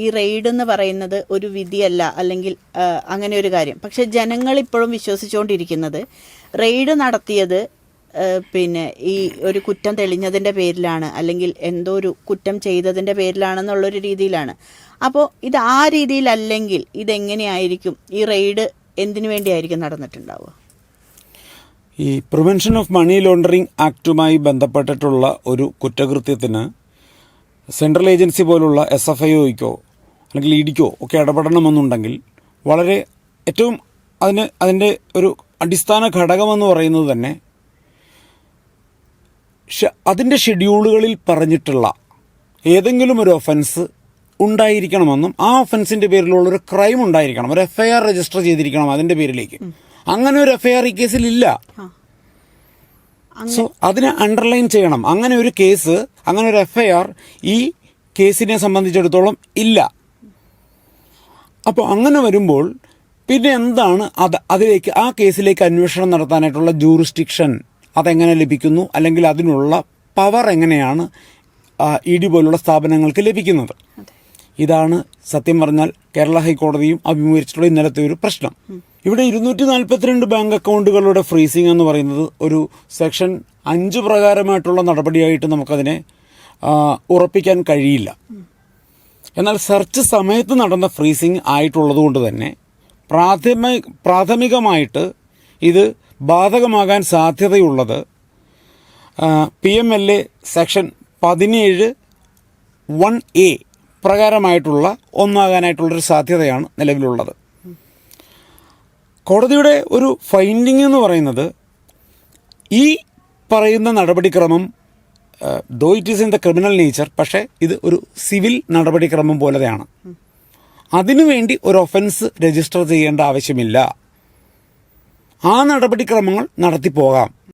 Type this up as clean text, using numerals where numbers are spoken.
ഈ റെയ്ഡ് എന്ന് പറയുന്നത് ഒരു വിധിയല്ല, അല്ലെങ്കിൽ അങ്ങനെ ഒരു കാര്യം. പക്ഷെ ജനങ്ങൾ ഇപ്പോഴും വിശ്വസിച്ചുകൊണ്ടിരിക്കുന്നത് റെയ്ഡ് നടത്തിയത് പിന്നെ ഈ ഒരു കുറ്റം തെളിഞ്ഞതിൻ്റെ പേരിലാണ്, അല്ലെങ്കിൽ എന്തോ ഒരു കുറ്റം ചെയ്തതിൻ്റെ പേരിലാണെന്നുള്ളൊരു രീതിയിലാണ്. അപ്പോൾ ഇത് ആ രീതിയിലല്ലെങ്കിൽ ഇതെങ്ങനെയായിരിക്കും, ഈ റെയ്ഡ് എന്തിനു വേണ്ടിയായിരിക്കും നടന്നിട്ടുണ്ടാവുക? ഈ പ്രിവെൻഷൻ ഓഫ് മണി ലോണ്ടറിങ് ആക്ടുമായി ബന്ധപ്പെട്ടിട്ടുള്ള ഒരു കുറ്റകൃത്യത്തിന് സെൻട്രൽ ഏജൻസി പോലുള്ള SFIOയ്ക്കോ അല്ലെങ്കിൽ EDക്കോ ഒക്കെ ഇടപെടണമെന്നുണ്ടെങ്കിൽ വളരെ ഏറ്റവും അതിൻ്റെ ഒരു അടിസ്ഥാന ഘടകമെന്ന് പറയുന്നത് തന്നെ അതിൻ്റെ ഷെഡ്യൂളുകളിൽ പറഞ്ഞിട്ടുള്ള ഏതെങ്കിലും ഒരു ഒഫൻസ് ഉണ്ടായിരിക്കണമെന്നും ആ ഒഫൻസിൻ്റെ പേരിലുള്ളൊരു ക്രൈം ഉണ്ടായിരിക്കണം, ഒരു FIR രജിസ്റ്റർ ചെയ്തിരിക്കണം അതിൻ്റെ പേരിലേക്ക്. അങ്ങനെ ഒരു FIR ഈ കേസിലില്ല. സോ അതിനെ അണ്ടർലൈൻ ചെയ്യണം. അങ്ങനെ ഒരു കേസ്, അങ്ങനെ ഒരു FIR ഈ കേസിനെ സംബന്ധിച്ചിടത്തോളം ഇല്ല. അപ്പോൾ അങ്ങനെ വരുമ്പോൾ പിന്നെ എന്താണ് അതിലേക്ക് ആ കേസിലേക്ക് അന്വേഷണം നടത്താനായിട്ടുള്ള ജൂറിസ്ഡിക്ഷൻ അതെങ്ങനെ ലഭിക്കുന്നു, അല്ലെങ്കിൽ അതിനുള്ള പവർ എങ്ങനെയാണ് ED പോലുള്ള സ്ഥാപനങ്ങൾക്ക് ലഭിക്കുന്നത്? ഇതാണ് സത്യം പറഞ്ഞാൽ കേരള ഹൈക്കോടതിയും അഭിമുഖീകരിച്ചിട്ടുള്ള ഇന്നലത്തെ ഒരു പ്രശ്നം. ഇവിടെ 242 ബാങ്ക് അക്കൗണ്ടുകളുടെ ഫ്രീസിംഗ് എന്ന് പറയുന്നത് ഒരു സെക്ഷൻ 5 പ്രകാരമായിട്ടുള്ള നടപടിയായിട്ട് നമുക്കതിനെ ഉറപ്പിക്കാൻ കഴിയില്ല. എന്നാൽ സെർച്ച് സമയത്ത് നടന്ന ഫ്രീസിംഗ് ആയിട്ടുള്ളത് കൊണ്ട് തന്നെ പ്രാഥമികമായിട്ട് ഇത് ബാധകമാകാൻ സാധ്യതയുള്ളത് PMLA സെക്ഷൻ 17(1)A പ്രകാരമായിട്ടുള്ള ഒന്നാകാനായിട്ടുള്ളൊരു സാധ്യതയാണ് നിലവിലുള്ളത്. കോടതിയുടെ ഒരു ഫൈൻഡിങ് എന്ന് പറയുന്നത് ഈ പറയുന്ന നടപടിക്രമം though it is in the criminal nature, പക്ഷേ ഇത് ഒരു സിവിൽ നടപടിക്രമം പോലെയാണ്. അതിനുവേണ്ടി ഒരു ഒഫൻസ് രജിസ്റ്റർ ചെയ്യേണ്ട ആവശ്യമില്ല. ആ നടപടിക്രമങ്ങൾ നടത്തിപ്പോകാം.